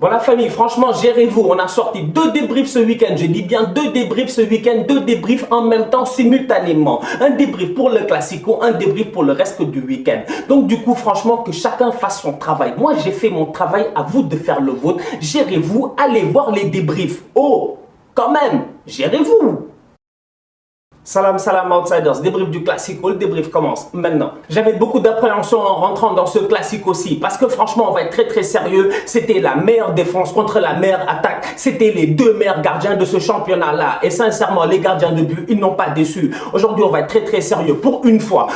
Bon la famille, franchement, gérez-vous. On a sorti 2 débriefs ce week-end. Je dis bien 2 débriefs ce week-end, 2 débriefs en même temps, simultanément. Un débrief pour le Classico, un débrief pour le reste du week-end. Donc du coup, franchement, que chacun fasse son travail. Moi, j'ai fait mon travail, à vous de faire le vôtre. Gérez-vous, allez voir les débriefs. Oh, quand même, gérez-vous. Salam salam outsiders, débrief du Classico, le débrief commence maintenant. J'avais beaucoup d'appréhension en rentrant dans ce Classico aussi parce que franchement on va être très sérieux, c'était la meilleure défense contre la meilleure attaque, c'était les 2 meilleurs gardiens de ce championnat là et sincèrement les gardiens de but ils n'ont pas déçu. Aujourd'hui on va être très sérieux pour une fois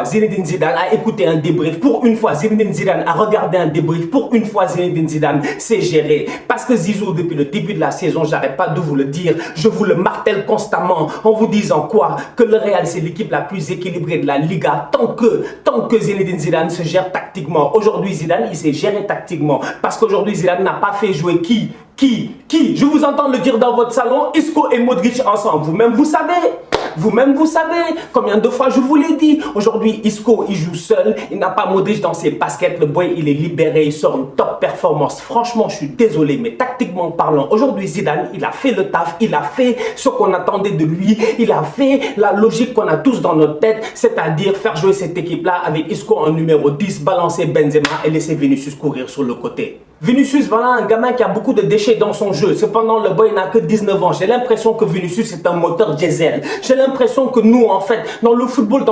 Zinedine Zidane a écouté un débrief, pour une fois Zinedine Zidane a regardé un débrief, pour une fois Zinedine Zidane c'est géré parce que Zizou depuis le début de la saison, j'arrête pas de vous le dire, je vous le martèle constamment en vous disant quoi? Que le Real c'est l'équipe la plus équilibrée de la Liga tant que Zinedine Zidane se gère tactiquement. Aujourd'hui Zidane il s'est géré tactiquement parce qu'aujourd'hui Zidane n'a pas fait jouer qui? Je vous entends le dire dans votre salon, Isco et Modric ensemble. Vous-même vous savez combien de fois je vous l'ai dit. Aujourd'hui Isco il joue seul, il n'a pas Modric dans ses baskets, le boy il est libéré, il sort une top performance. Franchement je suis désolé mais tactiquement parlant, aujourd'hui Zidane il a fait le taf, il a fait ce qu'on attendait de lui, il a fait la logique qu'on a tous dans notre tête, c'est-à-dire faire jouer cette équipe là avec Isco en numéro 10, balancer Benzema et laisser Vinicius courir sur le côté. Vinicius, voilà un gamin qui a beaucoup de déchets dans son jeu. Cependant, le boy n'a que 19 ans. J'ai l'impression que Vinicius est un moteur diesel. J'ai l'impression que nous, en fait, dans le football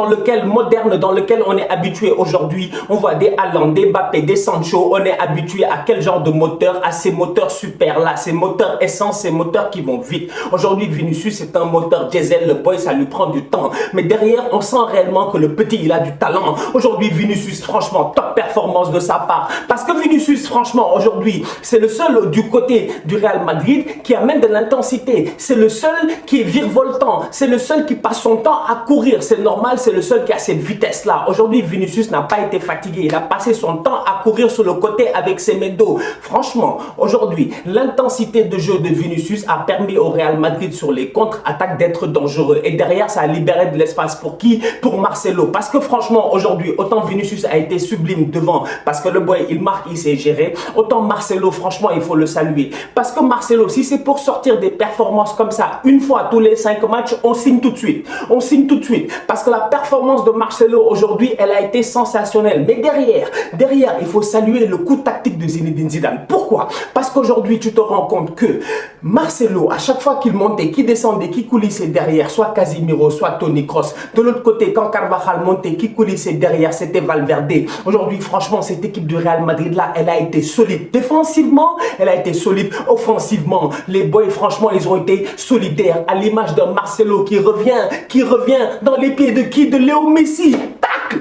moderne, dans lequel on est habitué aujourd'hui, on voit des Haaland, des Mbappé, des Sancho. On est habitué à quel genre de moteur? À ces moteurs super là, ces moteurs essence, ces moteurs qui vont vite. Aujourd'hui, Vinicius est un moteur diesel. Le boy, ça lui prend du temps. Mais derrière, on sent réellement que le petit, il a du talent. Aujourd'hui, Vinicius, franchement, top performance de sa part. Parce que Vinicius, franchement, aujourd'hui, c'est le seul du côté du Real Madrid qui amène de l'intensité. C'est le seul qui est virevoltant. C'est le seul qui passe son temps à courir. C'est normal, c'est le seul qui a cette vitesse-là. Aujourd'hui, Vinicius n'a pas été fatigué. Il a passé son temps à courir sur le côté avec ses médos. Franchement, aujourd'hui, l'intensité de jeu de Vinicius a permis au Real Madrid sur les contre-attaques d'être dangereux. Et derrière, ça a libéré de l'espace pour qui? Pour Marcelo. Parce que franchement, aujourd'hui, autant Vinicius a été sublime devant parce que le boy, il marque, il s'est géré. Autant Marcelo, franchement, il faut le saluer. Parce que Marcelo, si c'est pour sortir des performances comme ça, une fois tous les 5 matchs, on signe tout de suite. On signe tout de suite. Parce que la performance de Marcelo aujourd'hui, elle a été sensationnelle. Mais derrière, il faut saluer le coup tactique de Zinedine Zidane. Pourquoi? Parce qu'aujourd'hui, tu te rends compte que Marcelo, à chaque fois qu'il montait, qu'il descendait, qu'il coulissait derrière, soit Casemiro, soit Toni Kroos. De l'autre côté, quand Carvajal montait, qu'il coulissait derrière, c'était Valverde. Aujourd'hui, franchement, cette équipe du Real Madrid là, elle a été solide. Défensivement, elle a été solide. Offensivement, les boys, franchement, ils ont été solidaires. À l'image d'un Marcelo qui revient dans les pieds de qui? De Léo Messi. Tac!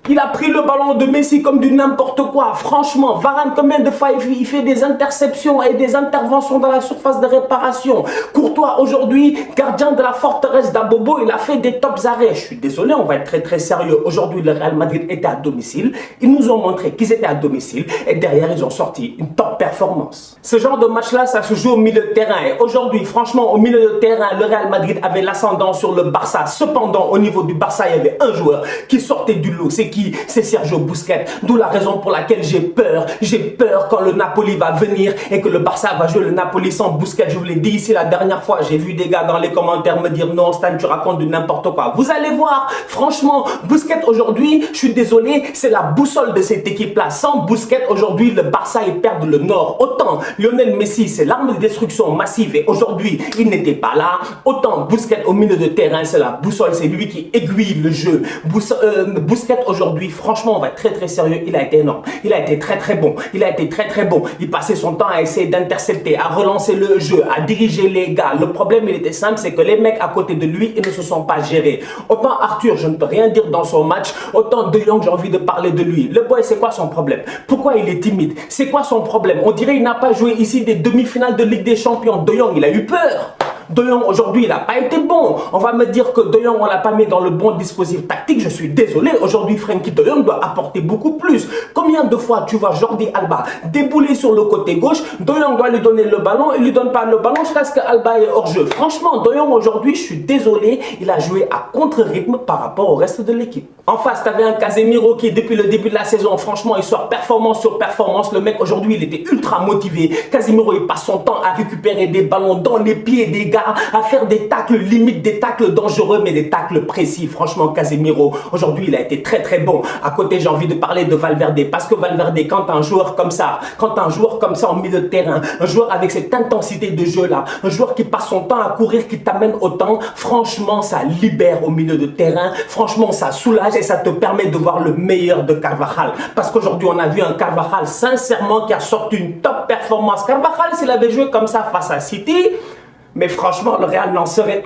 Il a pris le ballon de Messi comme du n'importe quoi. Franchement, Varane, combien de fois il fait des interceptions et des interventions dans la surface de réparation. Courtois, aujourd'hui, gardien de la forteresse d'Abobo, il a fait des tops arrêts. Je suis désolé, on va être très sérieux. Aujourd'hui, le Real Madrid était à domicile. Ils nous ont montré qu'ils étaient à domicile. Et derrière, ils ont sorti une top performance. Ce genre de match-là, ça se joue au milieu de terrain. Et aujourd'hui, franchement, au milieu de terrain, le Real Madrid avait l'ascendant sur le Barça. Cependant, au niveau du Barça, il y avait un joueur qui sortait du lot. C'est qui? C'est Sergio Busquets. D'où la raison pour laquelle j'ai peur. J'ai peur quand le Napoli va venir et que le Barça va jouer le Napoli sans Busquets. Je vous l'ai dit ici la dernière fois. J'ai vu des gars dans les commentaires me dire non, Stan, tu racontes du n'importe quoi. Vous allez voir. Franchement, Busquets aujourd'hui, je suis désolé, c'est la boussole de cette équipe-là. Sans Busquets aujourd'hui, le Barça ils perdent le nord. Autant Lionel Messi, c'est l'arme de destruction massive et aujourd'hui, il n'était pas là. Autant Busquets au milieu de terrain, c'est la boussole, c'est lui qui aiguille le jeu. Busquets aujourd'hui, franchement, on va être très sérieux. Il a été énorme. Il a été très bon. Il a été très bon. Il passait son temps à essayer d'intercepter, à relancer le jeu, à diriger les gars. Le problème, il était simple, c'est que les mecs à côté de lui, ils ne se sont pas gérés. Autant Arthur, je ne peux rien dire dans son match. Autant De Jong, j'ai envie de parler de lui. Le boy, c'est quoi son problème? Pourquoi il est timide? C'est quoi son problème? On dirait qu'il n'a pas joué ici des demi-finales de Ligue des Champions. De Jong, il a eu peur. De Jong aujourd'hui il n'a pas été bon. On va me dire que De Jong on l'a pas mis dans le bon dispositif tactique. Je suis désolé. Aujourd'hui Frenkie De Jong doit apporter beaucoup plus. Combien de fois tu vois Jordi Alba débouler sur le côté gauche, De Jong doit lui donner le ballon, il lui donne pas le ballon jusqu'à ce que Alba est hors jeu. Franchement De Jong aujourd'hui je suis désolé, il a joué à contre-rythme par rapport au reste de l'équipe. En face, tu avais un Casemiro qui, depuis le début de la saison, franchement, il sort performance sur performance. Le mec, aujourd'hui, il était ultra motivé. Casemiro, il passe son temps à récupérer des ballons dans les pieds des gars, à faire des tacles limites, des tacles dangereux, mais des tacles précis. Franchement, Casemiro, aujourd'hui, il a été très très bon. À côté, j'ai envie de parler de Valverde, parce que Valverde, quand un joueur comme ça, en milieu de terrain, un joueur avec cette intensité de jeu-là, un joueur qui passe son temps à courir, qui t'amène autant, franchement, ça libère au milieu de terrain. Franchement, ça soulage et ça te permet de voir le meilleur de Carvajal. Parce qu'aujourd'hui, on a vu un Carvajal, sincèrement, qui a sorti une top performance. Carvajal, s'il avait joué comme ça face à City, mais franchement, le Real n'en serait...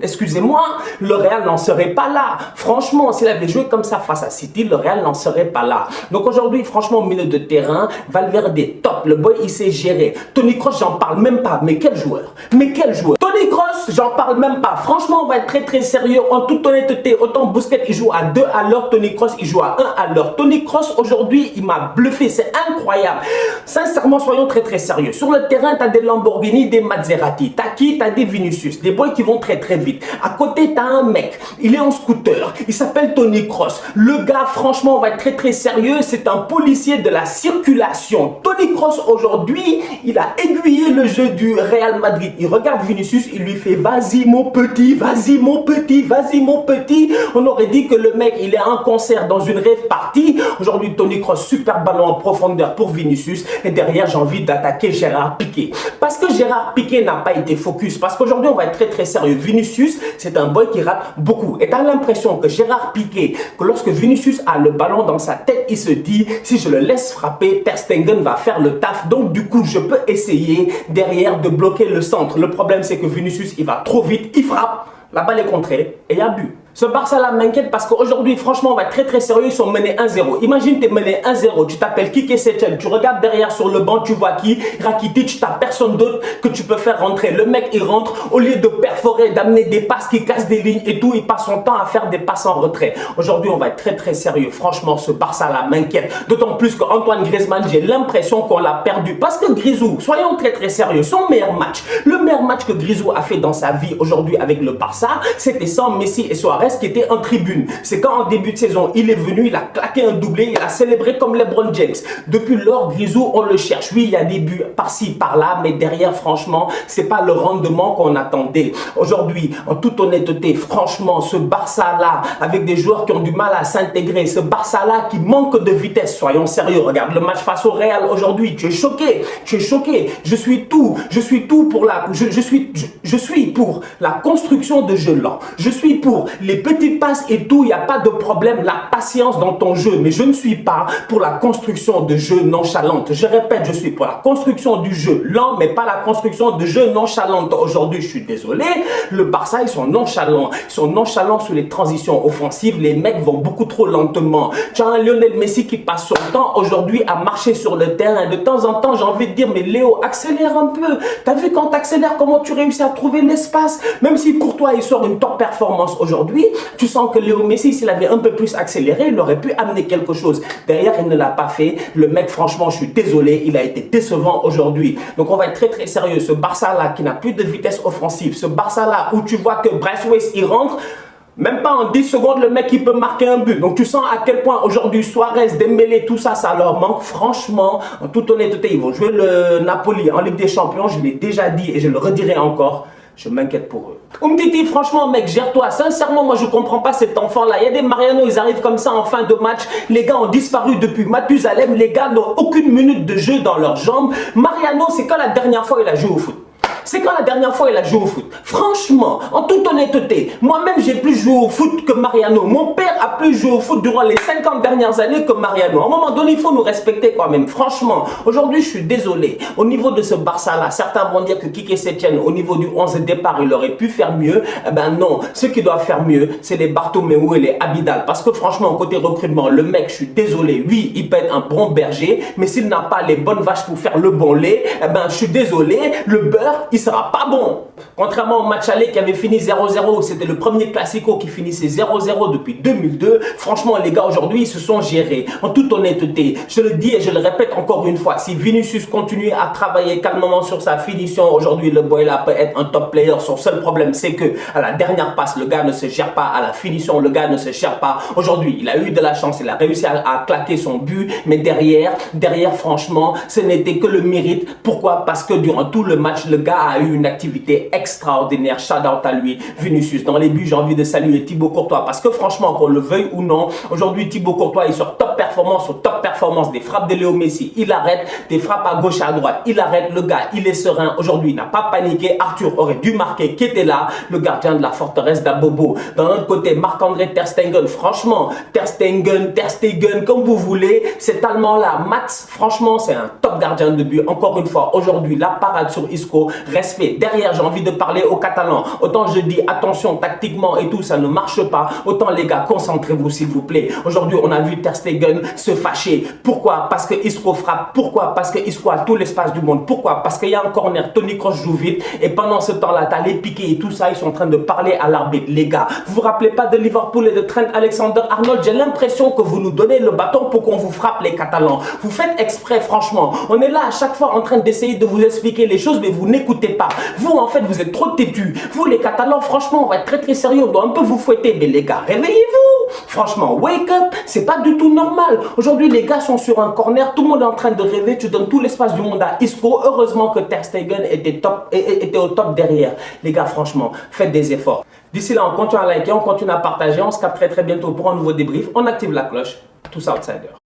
Excusez-moi, le Real n'en serait pas là. Franchement, s'il avait joué comme ça face à City, le Real n'en serait pas là. Donc aujourd'hui, franchement, au milieu de terrain, Valverde, top. Le boy, il sait gérer. Toni Kroos, j'en parle même pas. Mais quel joueur? Mais quel joueur? Toni Kroos, j'en parle même pas. Franchement, on va être très très sérieux. En toute honnêteté, autant Busquets, il joue à 2 à l'heure. Toni Kroos, il joue à 1 à l'heure. Toni Kroos, aujourd'hui, il m'a bluffé. C'est incroyable. Sincèrement, soyons très très sérieux. Sur le terrain, tu as des Lamborghini, des Maserati. T'as qui? T'as des Vinicius, des boys qui vont très très vite. À côté, t'as un mec, il est en scooter, il s'appelle Toni Kroos. Le gars, franchement, on va être très très sérieux, c'est un policier de la circulation. Toni Kroos, aujourd'hui, il a aiguillé le jeu du Real Madrid. Il regarde Vinicius, il lui fait vas-y mon petit, vas-y mon petit, vas-y mon petit. On aurait dit que le mec, il est en concert dans une rave party. Aujourd'hui, Toni Kroos, super ballon en profondeur pour Vinicius. Et derrière, j'ai envie d'attaquer Gérard Piqué. Parce que Gérard Piqué n'a pas été focus. Parce qu'aujourd'hui, on va être très très sérieux. Vinicius, c'est un boy qui rate beaucoup. Et tu as l'impression que Gérard Piqué, que lorsque Vinicius a le ballon dans sa tête, il se dit, si je le laisse frapper, Ter Stegen va faire le taf. Donc du coup, je peux essayer derrière de bloquer le centre. Le problème, c'est que Vinicius, il va trop vite, il frappe, la balle est contrée et il y a but. Ce Barça-là m'inquiète parce qu'aujourd'hui, franchement, on va être très très sérieux, ils sont menés 1-0. Imagine, tu es mené 1-0, tu t'appelles Quique Setien, tu regardes derrière sur le banc, tu vois qui? Rakitic, tu n'as personne d'autre que tu peux faire rentrer. Le mec, il rentre, au lieu de perforer, d'amener des passes qui cassent des lignes et tout, il passe son temps à faire des passes en retrait. Aujourd'hui, on va être très très sérieux. Franchement, ce Barça-là m'inquiète. D'autant plus qu'Antoine Griezmann, j'ai l'impression qu'on l'a perdu. Parce que Grisou, soyons très très sérieux, son meilleur match, le meilleur match que Grisou a fait dans sa vie aujourd'hui avec le Barça, c'était sans Messi et Suarez qui était en tribune. C'est quand en début de saison, il est venu, il a claqué un doublé, il a célébré comme LeBron James. Depuis lors, Grisou, on le cherche. Oui, il y a des buts par-ci, par-là, mais derrière, franchement, c'est pas le rendement qu'on attendait. Aujourd'hui, en toute honnêteté, franchement, ce Barça-là, avec des joueurs qui ont du mal à s'intégrer, ce Barça-là qui manque de vitesse, soyons sérieux, regarde le match face au Real aujourd'hui, tu es choqué, tu es choqué. Je suis tout pour je suis pour la construction de jeu lent. Je suis pour les petites passes et tout, il n'y a pas de problème, la patience dans ton jeu, mais je ne suis pas pour la construction de jeu nonchalante. Je répète, je suis pour la construction du jeu lent, mais pas la construction de jeu nonchalante. Aujourd'hui, je suis désolé, le Barça, ils sont nonchalants. Ils sont nonchalants sur les transitions offensives. Les mecs vont beaucoup trop lentement. Tu as un Lionel Messi qui passe son temps aujourd'hui à marcher sur le terrain. De temps en temps, j'ai envie de dire, mais Léo, accélère un peu. T'as vu quand tu accélères, comment tu réussis à trouver l'espace? Même si Courtois, il sort une top performance aujourd'hui, tu sens que Léo Messi, s'il avait un peu plus accéléré, il aurait pu amener quelque chose. Derrière, il ne l'a pas fait. Le mec, franchement, je suis désolé, il a été décevant aujourd'hui. Donc, on va être très, très sérieux. Ce Barça-là qui n'a plus de vitesse offensive, ce Barça-là où tu vois que Bryce Weiss, il rentre, même pas en 10 secondes, le mec, il peut marquer un but. Donc, tu sens à quel point aujourd'hui, Suarez, Dembélé, tout ça, ça leur manque. Franchement, en toute honnêteté, ils vont jouer le Napoli en Ligue des Champions. Je l'ai déjà dit et je le redirai encore. Je m'inquiète pour eux. Umtiti, franchement, mec, gère-toi. Sincèrement, moi, je comprends pas cet enfant-là. Il y a des Mariano, ils arrivent comme ça en fin de match. Les gars ont disparu depuis Mathusalem. Les gars n'ont aucune minute de jeu dans leurs jambes. Mariano, c'est quand la dernière fois il a joué au foot? C'est quand la dernière fois il a joué au foot? Franchement, en toute honnêteté, moi-même j'ai plus joué au foot que Mariano. Mon père a plus joué au foot durant les 50 dernières années que Mariano. À un moment donné, il faut nous respecter quand même. Franchement, aujourd'hui je suis désolé. Au niveau de ce Barça-là, certains vont dire que Quique Setien, au niveau du 11 départ, il aurait pu faire mieux. Eh ben non, ceux qui doivent faire mieux, c'est les Bartomeu et les Abidal. Parce que franchement, côté recrutement, le mec, je suis désolé. Oui, il peut être un bon berger, mais s'il n'a pas les bonnes vaches pour faire le bon lait, eh ben je suis désolé, le beurre, il sera pas bon. Contrairement au match aller qui avait fini 0-0, c'était le premier Classico qui finissait 0-0 depuis 2002. Franchement, les gars, aujourd'hui, ils se sont gérés. En toute honnêteté, je le dis et je le répète encore une fois, si Vinicius continue à travailler calmement sur sa finition, aujourd'hui, le boy là peut être un top player. Son seul problème, c'est que à la dernière passe, le gars ne se gère pas. À la finition, le gars ne se gère pas. Aujourd'hui, il a eu de la chance, il a réussi à claquer son but, mais derrière, franchement, ce n'était que le mérite. Pourquoi? Parce que durant tout le match, le gars a eu une activité extraordinaire. Shout out à lui, Vinicius. Dans les buts, j'ai envie de saluer Thibaut Courtois parce que franchement, qu'on le veuille ou non, aujourd'hui, Thibaut Courtois est sur top performance, des frappes de Léo Messi. Il arrête des frappes à gauche et à droite. Il arrête, le gars, il est serein. Aujourd'hui, il n'a pas paniqué. Arthur aurait dû marquer, qui était là, le gardien de la forteresse d'Abobo. D'un autre côté, Marc-André Ter Stegen. Franchement, Ter Stegen, comme vous voulez, cet Allemand-là, Mats, franchement, c'est un top gardien de but. Encore une fois, aujourd'hui, la parade sur Isco, respect. Derrière, j'ai envie de parler aux Catalans. Autant je dis, attention, tactiquement et tout, ça ne marche pas. Autant les gars, concentrez-vous s'il vous plaît. Aujourd'hui, on a vu Ter Stegen se fâcher. Pourquoi? Parce que Isco frappe. Pourquoi? Parce que Isco a tout l'espace du monde. Pourquoi? Parce qu'il y a un corner, Toni Kroos joue vite. Et pendant ce temps-là, t'as les piqués et tout ça, ils sont en train de parler à l'arbitre. Les gars, vous vous rappelez pas de Liverpool et de Trent Alexander-Arnold? J'ai l'impression que vous nous donnez le bâton pour qu'on vous frappe, les Catalans. Vous faites exprès, franchement. On est là à chaque fois en train d'essayer de vous expliquer les choses, mais vous n'écoutez pas. Vous, en fait, vous êtes trop têtus. Vous, les Catalans, franchement, on va être très très sérieux. On doit un peu vous fouetter. Mais les gars, réveillez-vous. Franchement, wake up. C'est pas du tout normal. Aujourd'hui, les gars sont sur un corner. Tout le monde est en train de rêver. Tu donnes tout l'espace du monde à Isco. Heureusement que Ter Stegen était au top derrière. Les gars, franchement, faites des efforts. D'ici là, on continue à liker, on continue à partager. On se capte très très bientôt pour un nouveau débrief. On active la cloche. Tous outsiders.